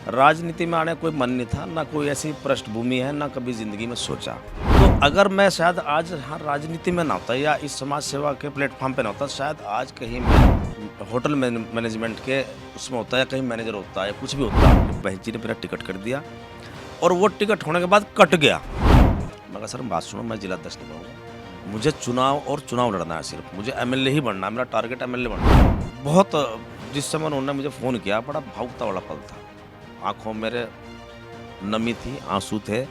राजनीति में आने का कोई मन नहीं था, ना कोई ऐसी पृष्ठभूमि है, ना कभी ज़िंदगी में सोचा। तो अगर मैं शायद आज राजनीति में ना होता या इस समाज सेवा के प्लेटफॉर्म पे ना होता, शायद आज कहीं मैं होटल मैनेजमेंट के उसमें होता या कहीं मैनेजर होता या कुछ भी होता। बहन जी ने मेरा टिकट कर दिया और वो टिकट होने के बाद कट गया। मैं कहा सर बात सुनो, मैं जिलाध्यक्ष नहीं बनूँगा, मुझे चुनाव और चुनाव लड़ना है, सिर्फ मुझे एमएलए ही बनना है, मेरा टारगेट एमएलए बनना है। बहुत जिस समय उन्होंने मुझे फ़ोन किया, बड़ा भावुकता वाला पल था। आँखों मेरे नमी थी, आंसू थे।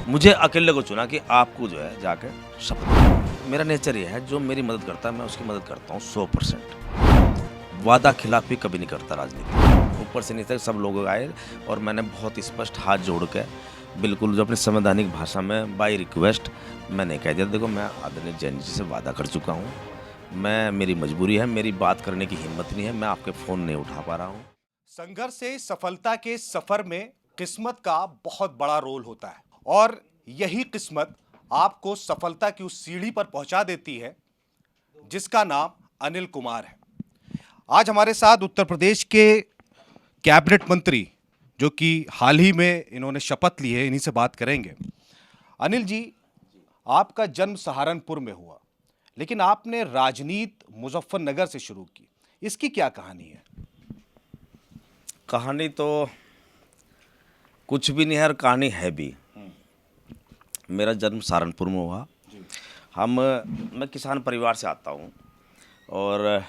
मुझे अकेले को चुना कि आपको जो है जाके शपथ। मेरा नेचर ये है, जो मेरी मदद करता है मैं उसकी मदद करता हूँ 100%। वादा खिलाफी कभी नहीं करता राजनीति। ऊपर से नीचे सब लोग आए और मैंने बहुत स्पष्ट हाथ जोड़ के बिल्कुल जो अपनी संवैधानिक भाषा में बाय रिक्वेस्ट मैंने कह दिया, देखो मैं आदरणीय जैन जी से वादा कर चुका हूँ, मैं मेरी मजबूरी है, मेरी बात करने की हिम्मत नहीं है, मैं आपके फ़ोन नहीं उठा पा रहा हूँ। संघर्ष से सफलता के सफर में किस्मत का बहुत बड़ा रोल होता है और यही किस्मत आपको सफलता की उस सीढ़ी पर पहुंचा देती है जिसका नाम अनिल कुमार है। आज हमारे साथ उत्तर प्रदेश के कैबिनेट मंत्री, जो कि हाल ही में इन्होंने शपथ ली है, इन्हीं से बात करेंगे। अनिल जी, आपका जन्म सहारनपुर में हुआ, लेकिन आपने राजनीति मुजफ्फरनगर से शुरू की। इसकी क्या कहानी है? कहानी तो कुछ भी नहीं है और कहानी है भी। मेरा जन्म सहारनपुर में हुआ। मैं किसान परिवार से आता हूँ और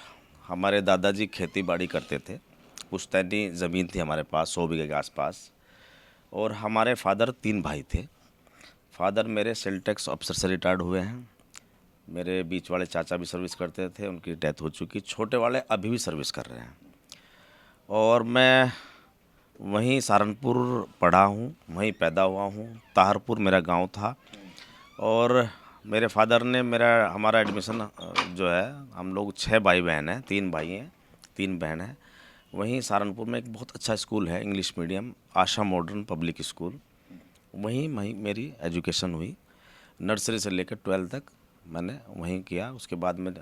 हमारे दादाजी खेती बाड़ी करते थे। पुश्तैनी ज़मीन थी हमारे पास 100 बीघे के आसपास। और हमारे फादर 3 भाई थे। फादर मेरे सेल टैक्स ऑफिसर से रिटायर्ड हुए हैं। मेरे बीच वाले चाचा भी सर्विस करते थे, उनकी डेथ हो चुकी। छोटे वाले अभी भी सर्विस कर रहे हैं। और मैं वहीं सहारनपुर पढ़ा हूँ, वहीं पैदा हुआ हूँ। ताहरपुर मेरा गांव था। और मेरे फादर ने हमारा एडमिशन जो है, हम लोग 6 भाई बहन हैं, 3 भाई हैं 3 बहन हैं। वहीं सहारनपुर में एक बहुत अच्छा स्कूल है इंग्लिश मीडियम, आशा मॉडर्न पब्लिक स्कूल। वहीं मेरी एजुकेशन हुई। नर्सरी से लेकर 12 तक मैंने वहीं किया। उसके बाद में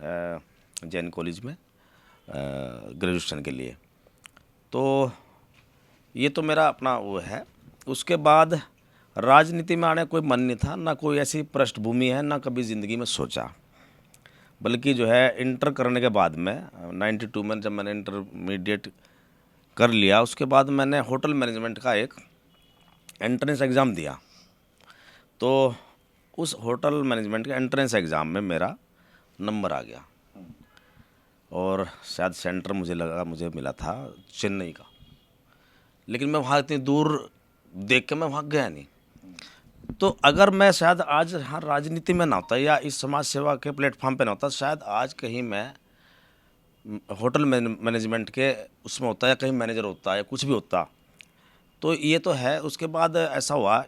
जैन कॉलेज में ग्रेजुएशन के लिए। तो ये तो मेरा अपना वो है। उसके बाद राजनीति में आने का कोई मन नहीं था, ना कोई ऐसी पृष्ठभूमि है, ना कभी ज़िंदगी में सोचा। बल्कि जो है इंटर करने के बाद में 92 में जब मैंने इंटरमीडिएट कर लिया, उसके बाद मैंने होटल मैनेजमेंट का एक एंट्रेंस एग्ज़ाम दिया। तो उस होटल मैनेजमेंट के एंट्रेंस एग्ज़ाम में मेरा नंबर आ गया और शायद सेंटर मुझे मिला था चेन्नई का। लेकिन मैं वहाँ इतनी दूर देख के मैं वहाँ गया नहीं। तो अगर मैं शायद आज राजनीति में ना होता या इस समाज सेवा के प्लेटफॉर्म पे ना होता, शायद आज कहीं मैं होटल मैनेजमेंट के उसमें होता या कहीं मैनेजर होता या कुछ भी होता। तो ये तो है। उसके बाद ऐसा हुआ,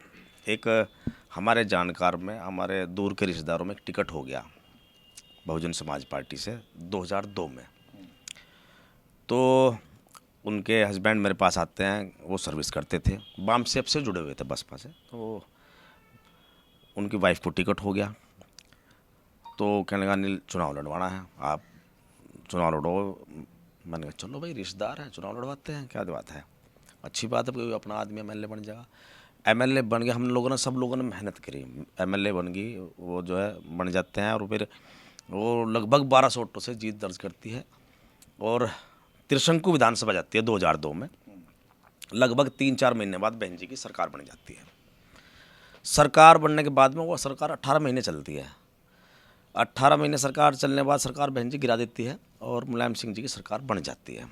एक हमारे जानकार में, हमारे दूर के रिश्तेदारों में एक टिकट हो गया बहुजन समाज पार्टी से 2002 में। तो उनके हस्बैंड मेरे पास आते हैं, वो सर्विस करते थे, बाम सेप से जुड़े हुए थे बसपा से। तो उनकी वाइफ को टिकट हो गया। तो कहने लगा अनिल चुनाव लड़वाना है, आप चुनाव लड़ो। मैंने कहा चलो भाई रिश्तेदार हैं, चुनाव लड़वाते हैं, क्या बात है, अच्छी बात है, कोई अपना आदमी एमएलए बन जाएगा। एमएलए बन गया। हम लोगों ने, सब लोगों ने मेहनत करी, एमएलए बन गई। वो जो है बन जाते हैं और फिर वो लगभग 1200 वोटों से जीत दर्ज करती है और त्रिशंकु विधानसभा जाती है 2002 में। लगभग 3-4 महीने बाद बहन जी की सरकार बन जाती है। सरकार बनने के बाद में वो सरकार 18 महीने चलती है। 18 महीने सरकार चलने के बाद सरकार बहन जी गिरा देती है और मुलायम सिंह जी की सरकार बन जाती है।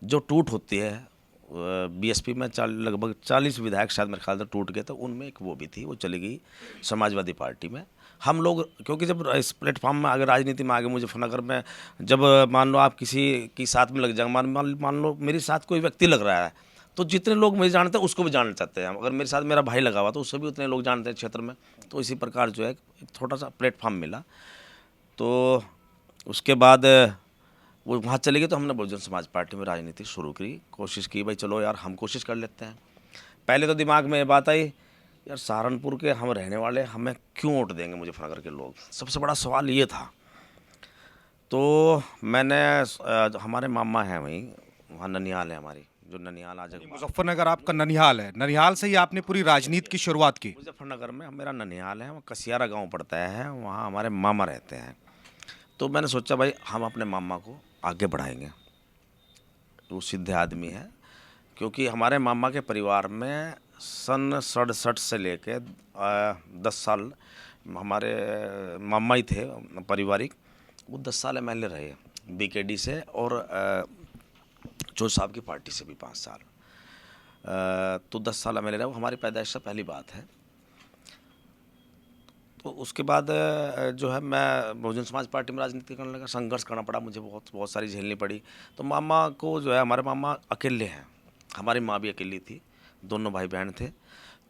जो टूट होती है बीएसपी में लगभग 40 विधायक शायद मेरे ख्याल से टूट गए थे, उनमें एक वो भी थी, वो चली गई समाजवादी पार्टी में। हम लोग क्योंकि जब इस प्लेटफॉर्म में आगे राजनीति में आगे मुजफ्फरनगर में, जब मान लो आप किसी की साथ में लग जाए, मान लो मेरे साथ कोई व्यक्ति लग रहा है, तो जितने लोग मुझे जानते हैं उसको भी जानना चाहते हैं। अगर मेरे साथ मेरा भाई लगा हुआ तो उससे भी उतने लोग जानते हैं क्षेत्र में। तो इसी प्रकार जो है एक छोटा सा प्लेटफॉर्म मिला। तो उसके बाद वो वहाँ चले गए तो हमने बहुजन समाज पार्टी में राजनीति शुरू की, कोशिश की भाई चलो यार हम कोशिश कर लेते हैं। पहले तो दिमाग में ये बात आई, यार सहारनपुर के हम रहने वाले, हमें क्यों वोट देंगे मुजफ्फरनगर के लोग, सबसे बड़ा सवाल ये था। तो मैंने हमारे मामा हैं वहीं, वहाँ ननिहाल है हमारी जो ननिहाल आज मुजफ्फरनगर आपका ननिहाल है, ननिहाल से ही आपने पूरी राजनीति की शुरुआत की। मुजफ्फरनगर में मेरा ननिहाल है, वहाँ कसियारा गांव पड़ता है, वहाँ हमारे मामा रहते हैं। तो मैंने सोचा भाई हम अपने मामा को आगे बढ़ाएंगे। वो सीधे आदमी है, क्योंकि हमारे मामा के परिवार में सन 67 से लेके 10 साल हमारे मामा ही थे पारिवारिक। वो 10 साल MLA रहे BKD से, और चौधरी साहब की पार्टी से भी 5 साल। तो 10 साल MLA रहे, वो हमारी पैदाइश से पहली बात है। तो उसके बाद जो है मैं बहुजन समाज पार्टी में राजनीति करने लगा, संघर्ष करना पड़ा मुझे, बहुत सारी झेलनी पड़ी। तो मामा को जो है, हमारे मामा अकेले हैं, हमारी माँ भी अकेली थी, दोनों भाई बहन थे।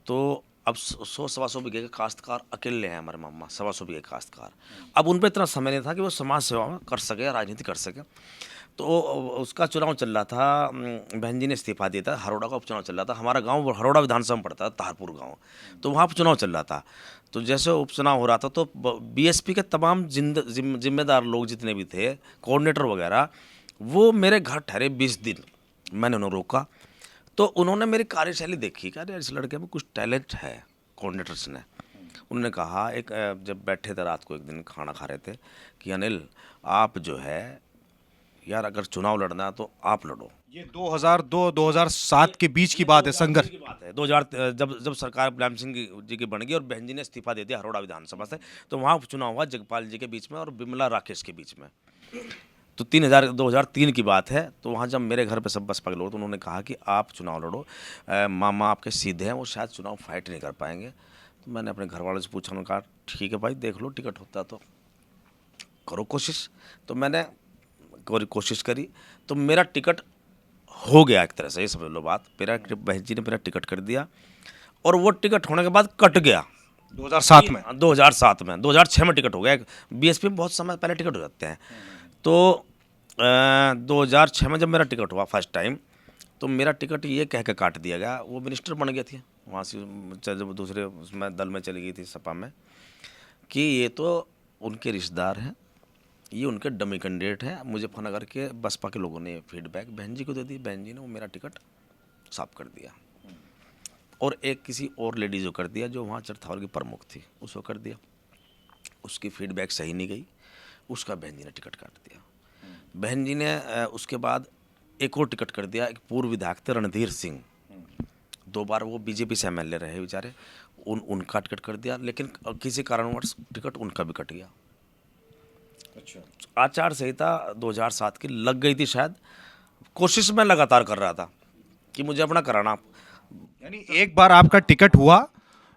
तो अब 100-125 बीघे के काश्तकार अकेले हैं हमारे मामा, 125 बीघे काश्तकार। अब उन पर इतना समय नहीं था कि वो समाज सेवा में कर सके, राजनीति कर सके। तो उसका चुनाव चल रहा था, बहन जी ने इस्तीफा दिया था, हरोड़ा का उपचुनाव चल रहा था। हमारा गांव हरोड़ा विधानसभा में पड़ता था, तारपुर गांव। तो वहाँ उपचुनाव चल रहा था। तो जैसे उपचुनाव हो रहा था तो BSP के तमाम जिम्मेदार लोग जितने भी थे, कोऑर्डिनेटर वगैरह, वो मेरे घर ठहरे 20 दिन। मैंने उन्हें रोका, तो उन्होंने मेरी कार्यशैली देखी कि अरे इस लड़के में कुछ टैलेंट है। कोऑर्डिनेटर्स ने उन्होंने कहा, एक जब बैठे थे रात को, एक दिन खाना खा रहे थे, कि अनिल आप जो है यार, अगर चुनाव लड़ना है तो आप लड़ो। ये 2002-2007 के बीच की बात है, संघर्ष की बात है। 2000 जब सरकार मुलायम सिंह जी की बन गई और बहन जी ने इस्तीफा दे दिया हरोड़ा विधानसभा से, तो वहाँ चुनाव हुआ जगपाल जी के बीच में और बिमला राकेश के बीच में। तो 2003 की बात है। तो वहाँ जब मेरे घर पे सब बसपा के लोग, तो उन्होंने कहा कि आप चुनाव लड़ो, मामा आपके सीधे हैं, वो शायद चुनाव फाइट नहीं कर पाएंगे। तो मैंने अपने घर वालों से पूछा, उन्होंने कहा ठीक है भाई, देख लो, टिकट होता तो करो कोशिश। तो मैंने कोशिश करी, तो मेरा टिकट हो गया एक तरह से, ये समझ लो बात। मेरा बहन जी ने मेरा टिकट कर दिया, और वो टिकट होने के बाद कट गया 2007 में। 2007 में, 2006 में टिकट हो गया। BSP में बहुत समय पहले टिकट हो जाते हैं। तो 2006 में जब मेरा टिकट हुआ फर्स्ट टाइम, तो मेरा टिकट ये कह के काट दिया गया, वो मिनिस्टर बन गए थे वहाँ से, जब दूसरे उसमें दल में चली गई थी सपा में, कि ये तो उनके रिश्तेदार हैं, ये उनके डमी कैंडिडेट हैं। मुजफ्फरनगर के बसपा के लोगों ने फीडबैक बहन जी को दे दी, बहन जी ने वो मेरा टिकट साफ कर दिया, और एक किसी और लेडीज़ को कर दिया जो वहाँ चरथावल की प्रमुख थी, उसको कर दिया। उसकी फीडबैक सही नहीं गई, उसका बहन जी ने टिकट काट दिया। बहन जी ने उसके बाद एक और टिकट कर दिया, एक पूर्व विधायक थे रणधीर सिंह, 2 बार वो BJP से MLA रहे बेचारे, उनका टिकट कर दिया, लेकिन किसी कारणवश टिकट उनका भी कट गया। अच्छा, आचार संहिता 2007 की लग गई थी शायद। कोशिश मैं लगातार कर रहा था कि मुझे अपना कराना। यानी एक बार आपका टिकट हुआ,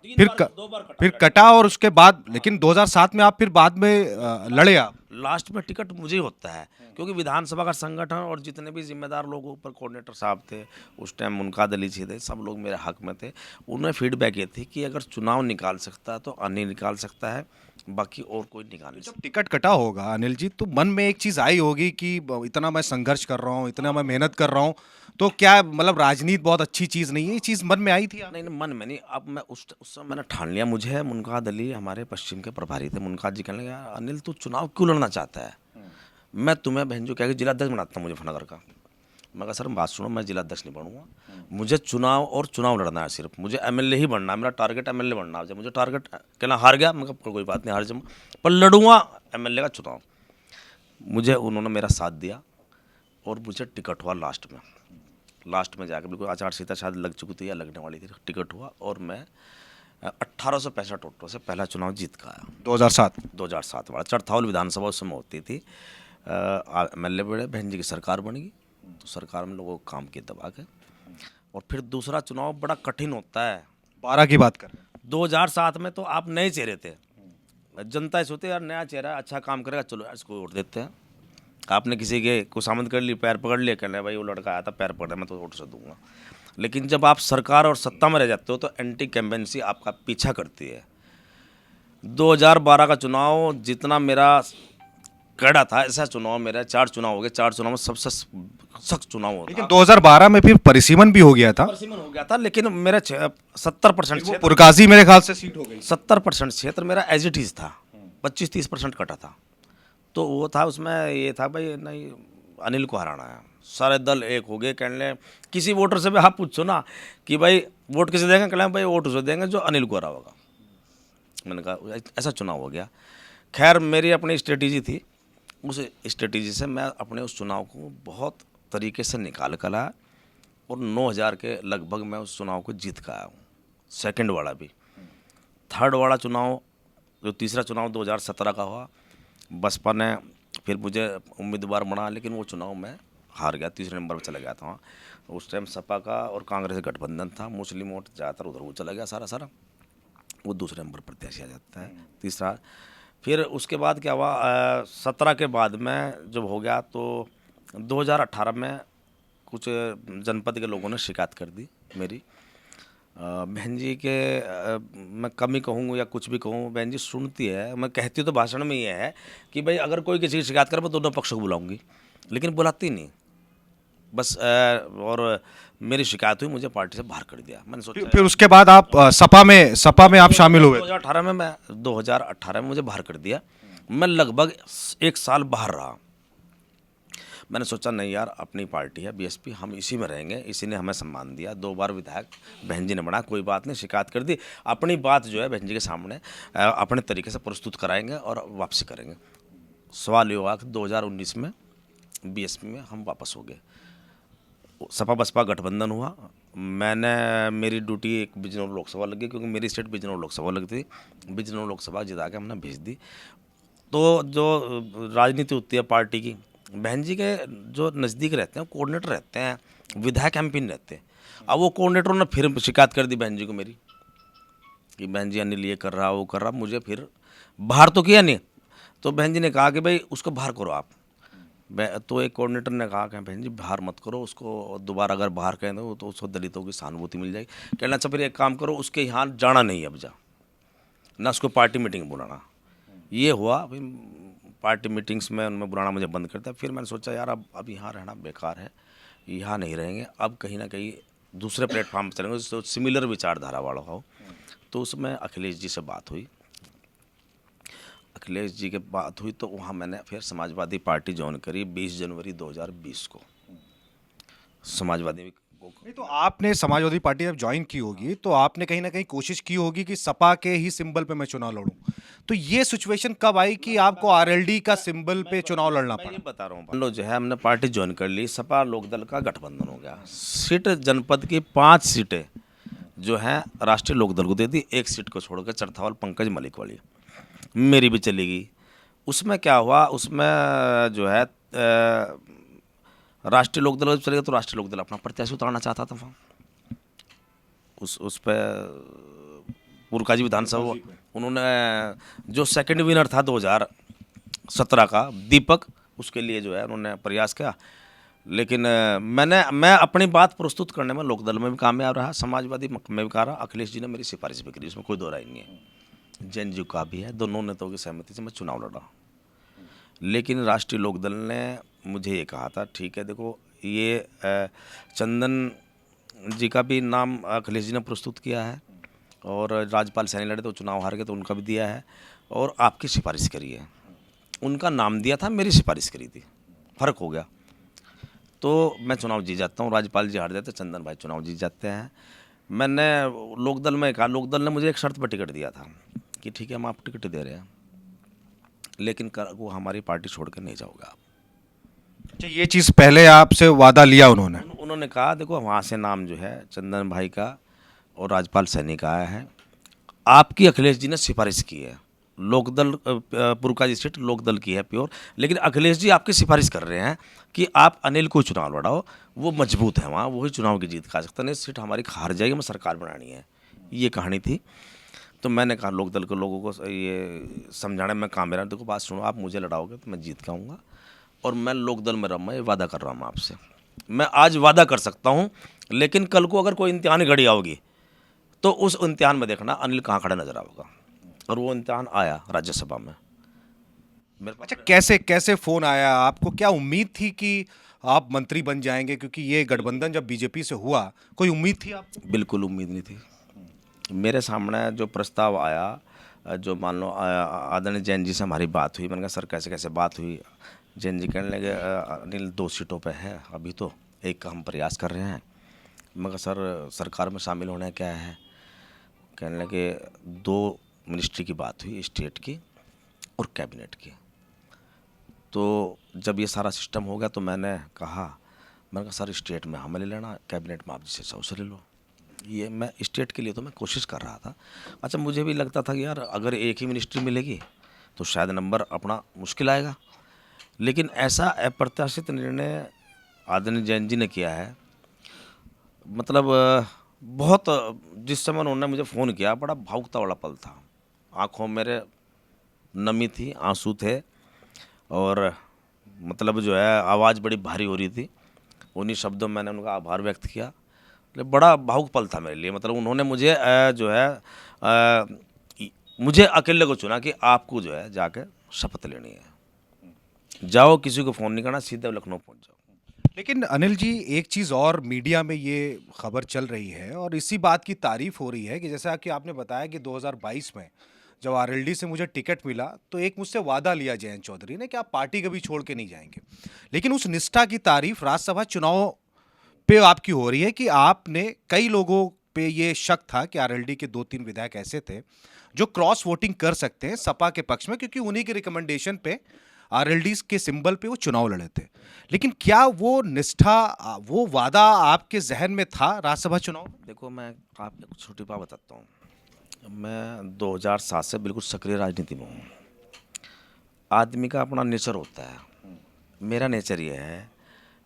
फिर कटा, और उसके बाद लेकिन 2007 में आप फिर बाद में लड़े आप। लास्ट में टिकट मुझे ही होता है, क्योंकि विधानसभा का संगठन और जितने भी जिम्मेदार लोग ऊपर कोऑर्डिनेटर साहब थे उस टाइम, मुनकाद अली जी थे, सब लोग मेरे हक में थे। उन्हें फीडबैक ये थी कि अगर चुनाव निकाल सकता है तो अनिल निकाल सकता है, बाकी और कोई निकाल नहीं सकता। जब टिकट कटा होगा अनिल जी, तो मन में एक चीज़ आई होगी कि इतना मैं संघर्ष कर रहा हूँ, इतना मैं मेहनत कर रहा हूँ, तो क्या मतलब राजनीति बहुत अच्छी चीज़ नहीं है? ये चीज़ मन में आई थी? नहीं, मन में नहीं। अब मैं उस समय मैंने ठान लिया। मुझे मुनकाद अली हमारे पश्चिम के प्रभारी थे, मुनकाद जी कहने लगे, अनिल तू चुनाव क्यों लड़ना चाहता है? मैं तुम्हें बहन जो कह के जिलाध्यक्ष बनाता हूँ मुजफ्फरनगर का। मैं कहा सर बात सुनो, मैं जिलाध्यक्ष नहीं बनूंगा, मुझे चुनाव और चुनाव लड़ना है, सिर्फ मुझे MLA ही बनना है, मेरा टारगेट MLA बनना है। जब मुझे टारगेट कहना हार गया, मैं कहा कोई बात नहीं, हार जाऊँ, पर लड़ूंगा MLA का चुनाव। मुझे उन्होंने मेरा साथ दिया और मुझे टिकट हुआ लास्ट में जाकर, बिल्कुल आचार संहिता शायद लग चुकी थी या लगने वाली थी, टिकट हुआ और मैं 1865 वोटों से पहला चुनाव जीत का आया। 2007 वाला चरथावल विधानसभा उस समय होती थी। MLA बड़े, बहन जी की सरकार बन गई, तो सरकार में लोगों को काम किए दबा के। और फिर दूसरा चुनाव बड़ा कठिन होता है। 12 की बात कर, 2007 में तो आप नए चेहरे थे, जनता सोचते यार नया चेहरा अच्छा काम करेगा, चलो यार इसको वोट देते हैं। आपने किसी के कुसामद कर ली, पैर पकड़ लिया, कहना भाई वो लड़का आया था पैर पकड़ा, मैं तो वोट से दूंगा। लेकिन जब आप सरकार और सत्ता में रह जाते हो तो एंटी कैम्पेंसी आपका पीछा करती है। 2012 का चुनाव जितना मेरा कड़ा था, ऐसा चुनाव मेरा 4 चुनाव हो गए, 4 चुनाव में सबसे सख्त चुनाव होता। लेकिन 2012 में फिर परिसीमन भी हो गया था। परिसीमन हो गया था, लेकिन मेरा 70% क्षेत्र, पुरकाजी मेरे ख्याल से सीट हो गई, 70% क्षेत्र मेरा एज इट इज था, 25-30% कटा था। तो वो था, उसमें ये था भाई नहीं अनिल को हराना है, सारे दल एक हो गए। कहने किसी वोटर से भी आप पूछो ना कि भाई वोट किसे देंगे, कहना भाई वोट उसे देंगे जो अनिल गोरा होगा। मैंने कहा ऐसा चुनाव हो गया। खैर मेरी अपनी स्ट्रेटेजी थी, उस स्ट्रेटेजी से मैं अपने उस चुनाव को बहुत तरीके से निकाल कर आया और 9,000 के लगभग मैं उस चुनाव को जीत कर आया हूँ। सेकंड वाला भी, थर्ड वाला चुनाव जो तीसरा चुनाव 2017 का हुआ, बसपा ने फिर मुझे उम्मीदवार बना, लेकिन वो चुनाव मैं हार गया, तीसरे नंबर पर चला गया था। उस टाइम सपा का और कांग्रेस का गठबंधन था, मुस्लिम वोट ज़्यादातर उधर वो चला गया सारा, वो दूसरे नंबर प्रत्याशी आ जाता है, तीसरा। फिर उसके बाद क्या हुआ, 17 के बाद में जब हो गया तो 2018 में कुछ जनपद के लोगों ने शिकायत कर दी मेरी। बहन जी के मैं कमी कहूँ या कुछ भी कहूँ, बहन जी सुनती है। मैं कहती तो भाषण में ये है कि भाई अगर कोई किसी की शिकायत करे मैं दोनों पक्ष को बुलाऊंगी, लेकिन बुलाती नहीं बस। और मेरी शिकायत हुई, मुझे पार्टी से बाहर कर दिया। मैंने सोचा फिर उसके बाद आप सपा में आप शामिल हुए। 2018 में मुझे बाहर कर दिया। मैं लगभग 1 साल बाहर रहा। मैंने सोचा नहीं यार, अपनी पार्टी है बीएसपी, हम इसी में रहेंगे, इसी ने हमें सम्मान दिया। 2 बार विधायक बहन जी ने बना, कोई बात नहीं, शिकायत कर दी, अपनी बात जो है बहन जी के सामने अपने तरीके से प्रस्तुत कराएंगे और वापसी करेंगे। सवाल ये हुआ कि 2019 में बीएसपी में हम वापस हो गए, सपा बसपा गठबंधन हुआ। मेरी ड्यूटी एक बिजनौर लोकसभा लगी, क्योंकि मेरी स्टेट बिजनौर लोकसभा लगती थी। बिजनौर लोकसभा जिता के हमने भेज दी। तो जो राजनीति होती है पार्टी की, बहन जी के जो नज़दीक रहते हैं कोऑर्डिनेटर रहते हैं, विधायक एमपी नहीं रहते। अब वो कोऑर्डिनेटरों ने फिर शिकायत कर दी बहन जी को मेरी कि बहन जी अनिल ये कर रहा वो कर रहा। मुझे फिर बाहर तो किया नहीं, तो बहन जी ने कहा कि भाई उसको बाहर करो आप। तो एक कोऑर्डिनेटर ने कहा कि बहन जी बाहर मत करो उसको, दोबारा अगर बाहर कहें तो उसको दलितों की सहानुभूति मिल जाएगी। कहना अच्छा फिर एक काम करो, उसके यहाँ जाना नहीं अब जा, ना उसको पार्टी मीटिंग बुलाना। ये हुआ, फिर पार्टी मीटिंग्स में उनमें बुलाना मुझे बंद कर दिया। फिर मैंने सोचा यार अब यहाँ रहना बेकार है, यहाँ नहीं रहेंगे, अब कहीं ना कहीं दूसरे प्लेटफॉर्म पर चलेंगे जो सिमिलर विचारधारा वाला हो। तो उसमें अखिलेश जी से बात हुई। अखिलेश जी के बात हुई तो वहाँ मैंने फिर समाजवादी पार्टी ज्वाइन करी 20 जनवरी 2020 को। समाजवादी नहीं, तो आपने समाजवादी पार्टी जब ज्वाइन की होगी तो आपने कहीं ना कहीं कोशिश की होगी कि सपा के ही सिंबल पे मैं चुनाव लड़ूं। तो ये सिचुएशन कब आई कि आपको आरएलडी का सिंबल पे चुनाव लड़ना मैं पड़ा? ये बता रहा हूँ, लो जो है हमने पार्टी ज्वाइन कर ली, सपा लोकदल का गठबंधन हो गया। सीट जनपद की 5 सीटें जो हैं राष्ट्रीय लोकदल को दे दी, 1 सीट को छोड़कर चरथावल पंकज मलिक वाली मेरी भी चली गई। उसमें क्या हुआ, उसमें जो है राष्ट्रीय लोकदल चले गए, तो राष्ट्रीय लोकदल अपना प्रत्याशी उतारना चाहता था वहाँ उस पर पुरका जी विधानसभा। उन्होंने जो सेकंड विनर था 2017 का दीपक, उसके लिए जो है उन्होंने प्रयास किया, लेकिन मैं अपनी बात प्रस्तुत करने में लोकदल में भी कामयाब रहा, समाजवादी में भी कहा रहा। अखिलेश जी ने मेरी सिफारिश भी करी, उसमें कोई दो राय नहीं है। जैन जी का भी है, दोनों नेताओं की सहमति से मैं चुनाव लड़ा। लेकिन राष्ट्रीय लोकदल ने मुझे ये कहा था ठीक है देखो, ये चंदन जी का भी नाम अखिलेश जी ने प्रस्तुत किया है, और राज्यपाल सैनी लड़े तो चुनाव हार गए तो उनका भी दिया है, और आपकी सिफारिश करी है। उनका नाम दिया था, मेरी सिफारिश करी थी, फ़र्क हो गया। तो मैं चुनाव जीत जाता हूँ, राज्यपाल जी हार जाते, चंदन भाई चुनाव जीत जाते हैं। मैंने लोकदल में कहा, लोकदल ने मुझे एक शर्त पर टिकट दिया था कि ठीक है हम आप टिकट दे रहे हैं, लेकिन वो हमारी पार्टी छोड़ कर नहीं जाओगे आप। अच्छा, ये चीज़ पहले आपसे वादा लिया उन्होंने? उन्होंने कहा देखो वहाँ से नाम जो है चंदन भाई का और राज्यपाल सैनी का आया है, आपकी अखिलेश जी ने सिफारिश की है, लोकदल पुरका जी सीट लोकदल की है प्योर, लेकिन अखिलेश जी आपकी सिफारिश कर रहे हैं कि आप अनिल को चुनाव लड़ाओ, वो मजबूत है वहाँ, वही चुनाव की जीत खा सकता नहीं, सीट हमारी हार जाएगी, हमें सरकार बनानी है। ये कहानी थी। तो मैंने कहा लोकदल के लोगों को ये समझाने में काम मेरा, देखो बात सुनो, आप मुझे लड़ाओगे तो मैं जीत के आऊँगा, और मैं लोकदल में रहूँगा, ये वादा कर रहा हूँ आपसे। मैं आज वादा कर सकता हूँ, लेकिन कल को अगर कोई इम्तिहान घड़ी आओगी तो उस इम्तिहान में देखना अनिल कहाँ खड़ा नजर आएगा। और वो इम्तिहान आया राज्यसभा में। अच्छा, कैसे फोन आया आपको? क्या उम्मीद थी कि आप मंत्री बन जाएंगे? क्योंकि ये गठबंधन जब बीजेपी से हुआ, कोई उम्मीद थी आपको? बिल्कुल उम्मीद नहीं थी। मेरे सामने जो प्रस्ताव आया, जो मान लो आदरणीय जैन जी से हमारी बात हुई, मैंने कहा सर कैसे कैसे बात हुई। जैन जी कहने लगे अनिल 2 सीटों पे है अभी तो, एक का हम प्रयास कर रहे हैं। मगर सर सरकार में शामिल होना क्या है? कहने लगे 2 मिनिस्ट्री की बात हुई, स्टेट की और कैबिनेट की। तो जब ये सारा सिस्टम हो गया तो मैंने कहा सर स्टेट में हमें ले लेना, कैबिनेट में आप जिसे चाहो उसे ले लो। ये मैं स्टेट के लिए तो मैं कोशिश कर रहा था। अच्छा, मुझे भी लगता था कि यार अगर एक ही मिनिस्ट्री मिलेगी तो शायद नंबर अपना मुश्किल आएगा, लेकिन ऐसा अप्रत्याशित निर्णय आदरणीय जैन जी ने किया है। मतलब बहुत, जिस समय उन्होंने मुझे फ़ोन किया बड़ा भावुकता वाला पल था। आँखों मेरे नमी थी, आंसू थे, और मतलब जो है आवाज़ बड़ी भारी हो रही थी। उन्हीं शब्दों में मैंने उनका आभार व्यक्त किया। बड़ा भावुक पल था मेरे लिए। मतलब उन्होंने मुझे जो है मुझे अकेले को चुना कि आपको जो है जाके शपथ लेनी है, जाओ, किसी को फ़ोन नहीं करना, सीधे लखनऊ पहुंच जाओ। लेकिन अनिल जी, एक चीज़ और मीडिया में ये खबर चल रही है और इसी बात की तारीफ हो रही है कि जैसा कि आपने बताया कि 2022 में जब आरएलडी से मुझे टिकट मिला तो एक मुझसे वादा लिया जयंत चौधरी ने कि आप पार्टी कभी छोड़ के नहीं जाएंगे। लेकिन उस निष्ठा की तारीफ राज्यसभा चुनाव पे आपकी हो रही है कि आपने, कई लोगों पे ये शक था कि आरएलडी के 2-3 विधायक ऐसे थे जो क्रॉस वोटिंग कर सकते हैं सपा के पक्ष में, क्योंकि उन्हीं के रिकमेंडेशन पे आरएलडी के सिंबल पे वो चुनाव लड़े थे। लेकिन क्या वो निष्ठा, वो वादा आपके जहन में था राज्यसभा चुनाव में? देखो, मैं आपको कुछ छोटी बात बताता हूँ। मैं 2007 से बिल्कुल सक्रिय राजनीति में हूँ। आदमी का अपना नेचर होता है। मेरा नेचर ये है,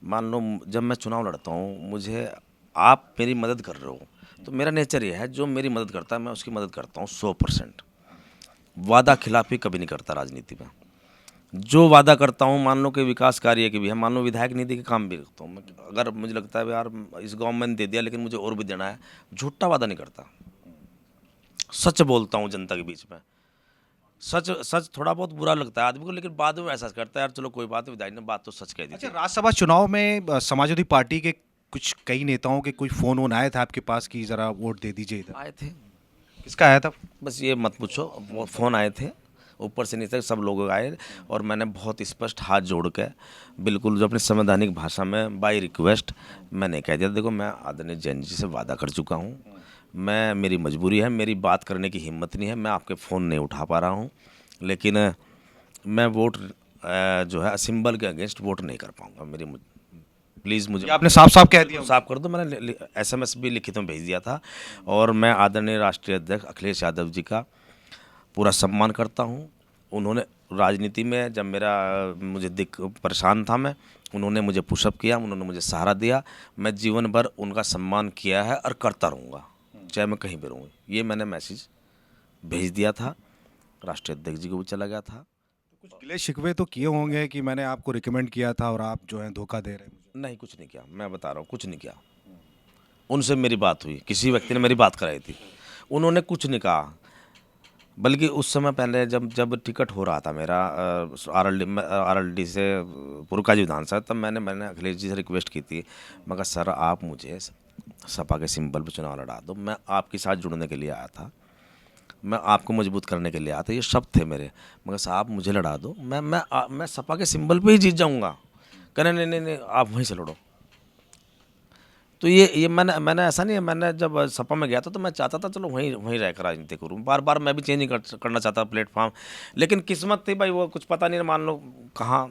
मान लो जब मैं चुनाव लड़ता हूँ, मुझे आप मेरी मदद कर रहे हो, तो मेरा नेचर ये है, जो मेरी मदद करता है मैं उसकी मदद करता हूँ 100%। वादा खिलाफी कभी नहीं करता राजनीति में। जो वादा करता हूँ, मान लो कि विकास कार्य की भी है, मान लो विधायक निधि के काम भी करता हूँ मैं। अगर मुझे लगता है यार इस गांव में मैंने दे दिया लेकिन मुझे और भी देना है, झूठा वादा नहीं करता, सच बोलता हूँ जनता के बीच में। सच सच थोड़ा बहुत बुरा लगता है आदमी को, लेकिन बाद में एहसास करता है यार चलो कोई बात नहीं, विधायक ने बात तो सच कह दी अच्छा, थी। राज्यसभा चुनाव में समाजवादी पार्टी के कुछ कई नेताओं के कोई फोन वोन आए थे आपके पास कि जरा वोट दे दीजिए इधर? आए थे, किसका आया था? बस ये मत पूछो, वो फ़ोन आए थे, ऊपर से नीचे तक सब लोग आए, और मैंने बहुत स्पष्ट हाथ जोड़ के बिल्कुल जो अपनी संवैधानिक भाषा में बाय रिक्वेस्ट मैंने कह दिया, देखो मैं आदरणीय जैन जी से वादा कर चुका हूँ, मैं, मेरी मजबूरी है, मेरी बात करने की हिम्मत नहीं है, मैं आपके फ़ोन नहीं उठा पा रहा हूँ, लेकिन मैं वोट जो है सिंबल के अगेंस्ट वोट नहीं कर पाऊँगा। मेरी प्लीज़ मुझे आपने साफ साफ कह दिया? साफ कर दो। मैंने SMS भी लिखित में भेज दिया था, और मैं आदरणीय राष्ट्रीय अध्यक्ष अखिलेश यादव जी का पूरा सम्मान करता हूँ। उन्होंने राजनीति में जब मुझे परेशान था मैं, उन्होंने मुझे पुशअप किया, उन्होंने मुझे सहारा दिया। मैं जीवन भर उनका सम्मान किया है और करता रहूँगा, चाहे मैं कहीं भी रहूँ। ये मैंने मैसेज भेज दिया था, राष्ट्रीय अध्यक्ष जी को भी चला गया था। कुछ गिले शिकवे तो किए होंगे कि मैंने आपको रिकमेंड किया था और आप जो है धोखा दे रहे हैं मुझे? नहीं, कुछ नहीं किया, मैं बता रहा हूँ, कुछ नहीं किया। उनसे मेरी बात हुई, किसी व्यक्ति ने मेरी बात कराई थी, उन्होंने कुछ नहीं कहा। बल्कि उस समय पहले जब टिकट हो रहा था मेरा आरएलडी से पुरकाजी विधानसभा, तब मैंने अखिलेश जी से रिक्वेस्ट की थी, मगर सर आप मुझे सपा के सिंबल पर चुनाव लड़ा दो। मैं आपके साथ जुड़ने के लिए आया था, मैं आपको मजबूत करने के लिए आया था, ये शब्द थे मेरे। मगर साहब आप मुझे लड़ा दो, मैं सपा के सिंबल पे ही जीत जाऊंगा। कहने नहीं नहीं नहीं, आप वहीं से लड़ो। तो ये मैंने ऐसा नहीं है, मैंने जब सपा में गया था तो मैं चाहता था चलो वहीं रहकर राजनीति करूँ, बार बार मैं भी चेंज नहीं करना चाहता प्लेटफॉर्म। लेकिन किस्मत थी भाई, वो कुछ पता नहीं, मान लो कहाँ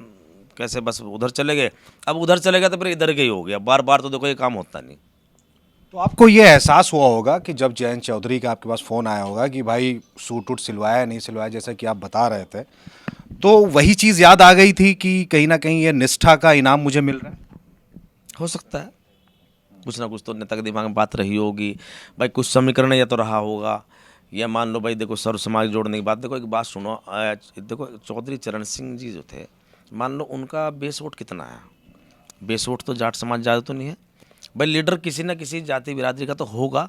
कैसे बस उधर चले गए। अब उधर चले गए तो फिर इधर के ही हो गया, बार बार तो देखो ये काम होता नहीं। तो आपको ये एहसास हुआ होगा कि जब जयंत चौधरी का आपके पास फ़ोन आया होगा कि भाई सूट वूट सिलवाया नहीं सिलवाया, जैसा कि आप बता रहे थे, तो वही चीज़ याद आ गई थी कि कहीं ना कहीं ये निष्ठा का इनाम मुझे मिल रहा है? हो सकता है, कुछ ना कुछ तो नेता के दिमाग में बात रही होगी भाई, कुछ समीकरण या तो रहा होगा, या मान लो भाई देखो सर्व समाज जोड़ने की बात। देखो एक बात सुनो, देखो चौधरी चरण सिंह जी जो थे, मान लो उनका बेस वोट कितना है? बेस वोट तो जाट समाज ज़्यादा तो नहीं है भाई। लीडर किसी ना किसी जाति बिरादरी का तो होगा,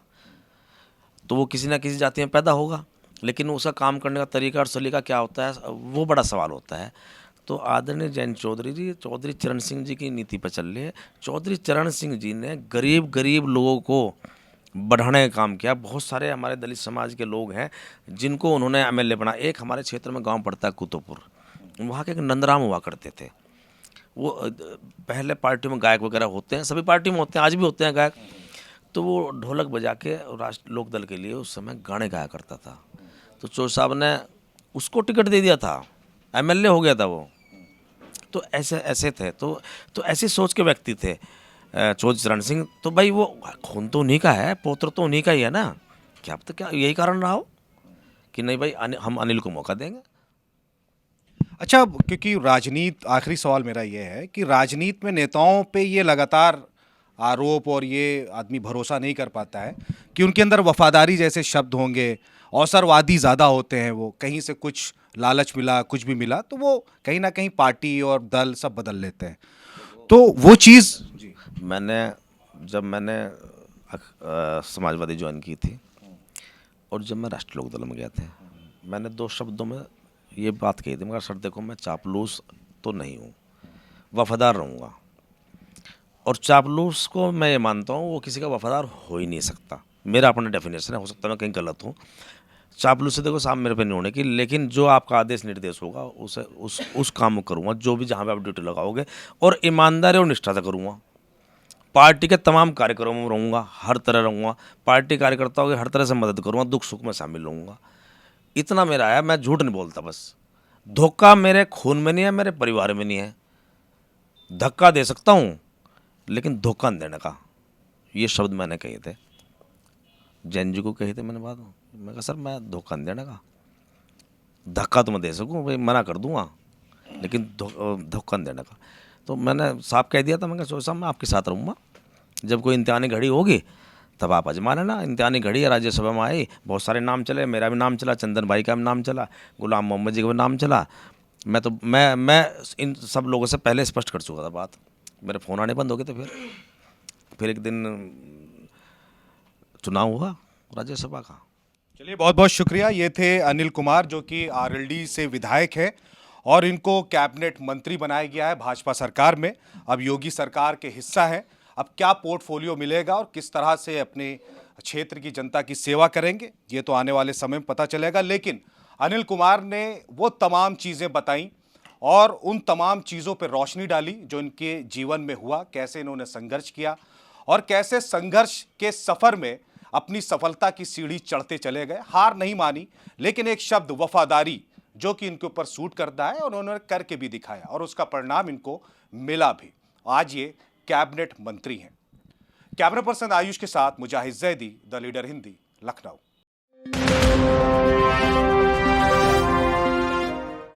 तो वो किसी ना किसी जाति में पैदा होगा, लेकिन उसका काम करने का तरीका और सलीका क्या होता है, वो बड़ा सवाल होता है। तो आदरणीय जयंत चौधरी जी चौधरी चरण सिंह जी की नीति पर चल रहे हैं। चौधरी चरण सिंह जी ने गरीब लोगों को बढ़ाने का काम किया। बहुत सारे हमारे दलित समाज के लोग हैं जिनको उन्होंने MLA बना। एक हमारे क्षेत्र में गांव पड़ता है कुतुबपुर, वहाँ के एक नंदराम हुआ करते थे, वो पहले पार्टी में गायक वगैरह होते हैं, सभी पार्टी में होते हैं, आज भी होते हैं गायक। तो वो ढोलक बजा के राष्ट्र लोक दल के लिए उस समय गाने गाया करता था। तो चोर साहब ने उसको टिकट दे दिया था, एमएलए हो गया था वो। तो ऐसे ऐसे थे, तो ऐसी सोच के व्यक्ति थे चौधरी चरण सिंह। तो भाई वो खून तो उन्हीं का है, पौत्र तो उन्हीं का ही है ना। क्या अब तक क्या यही कारण रहा हो कि नहीं भाई हम अनिल को मौका देंगे। अच्छा, क्योंकि राजनीति, आखिरी सवाल मेरा ये है कि राजनीति में नेताओं पे ये लगातार आरोप और ये आदमी भरोसा नहीं कर पाता है कि उनके अंदर वफादारी जैसे शब्द होंगे, अवसरवादी ज़्यादा होते हैं, वो कहीं से कुछ लालच मिला, कुछ भी मिला तो वो कहीं ना कहीं पार्टी और दल सब बदल लेते हैं। तो वो चीज़ जब मैंने समाजवादी ज्वाइन की थी और जब मैं राष्ट्रीय लोक दल में गया था, मैंने 2 शब्दों में ये बात कही थी, मगर सर देखो मैं चापलूस तो नहीं हूँ, वफादार रहूँगा। और चापलूस को मैं ये मानता हूँ वो किसी का वफादार हो ही नहीं सकता, मेरा अपना डेफिनेशन है, हो सकता है मैं कहीं गलत हूँ। चापलूस से देखो साहब मेरे पे नहीं होने की, लेकिन जो आपका आदेश निर्देश होगा उसे उस काम को करूँगा, जो भी जहाँ पे आप ड्यूटी लगाओगे, और ईमानदारी और निष्ठा से करूँगा। पार्टी के तमाम कार्यक्रमों में रहूँगा, हर तरह रहूँगा, पार्टी कार्यकर्ताओं की हर तरह से मदद करूँगा, दुख सुख में शामिल रहूँगा। इतना मेरा है, मैं झूठ नहीं बोलता। बस धोखा मेरे खून में नहीं है, मेरे परिवार में नहीं है। धक्का दे सकता हूँ लेकिन धोखा नहीं देने का, ये शब्द मैंने कहे थे, जैन जी को कहे थे मैंने बात। मैं कहा सर मैं धोखा नहीं देने का, धक्का तो मैं दे सकूँ भाई, मना कर दूंगा, लेकिन धोखा नहीं देने का। तो मैंने साफ कह दिया था, मैं कहा साहब मैं आपके साथ रहूँगा, जब कोई इम्तिहानी घड़ी होगी तब आप आजमा लेना। इम्तिहानी घड़ी है, राज्यसभा में आई, बहुत सारे नाम चले, मेरा भी नाम चला, चंदन भाई का भी नाम चला, गुलाम मोहम्मद जी का भी नाम चला। मैं इन सब लोगों से पहले स्पष्ट कर चुका था बात, मेरे फ़ोन आने बंद हो गए थे। फिर एक दिन चुनाव हुआ राज्यसभा का। चलिए, बहुत बहुत शुक्रिया। ये थे अनिल कुमार, जो कि आरएलडी से विधायक है और इनको कैबिनेट मंत्री बनाया गया है भाजपा सरकार में। अब योगी सरकार के हिस्सा है। अब क्या पोर्टफोलियो मिलेगा और किस तरह से अपने क्षेत्र की जनता की सेवा करेंगे, ये तो आने वाले समय में पता चलेगा। लेकिन अनिल कुमार ने वो तमाम चीज़ें बताई और उन तमाम चीज़ों पर रोशनी डाली जो इनके जीवन में हुआ, कैसे इन्होंने संघर्ष किया और कैसे संघर्ष के सफ़र में अपनी सफलता की सीढ़ी चढ़ते चले गए। हार नहीं मानी, लेकिन एक शब्द वफादारी जो कि इनके ऊपर सूट करता है, और उन्होंने करके भी दिखाया और उसका परिणाम इनको मिला भी। आज ये कैबिनेट मंत्री हैं। कैमरा पर्सन आयुष के साथ मुजाहिद जैदी, द लीडर हिंदी, लखनऊ।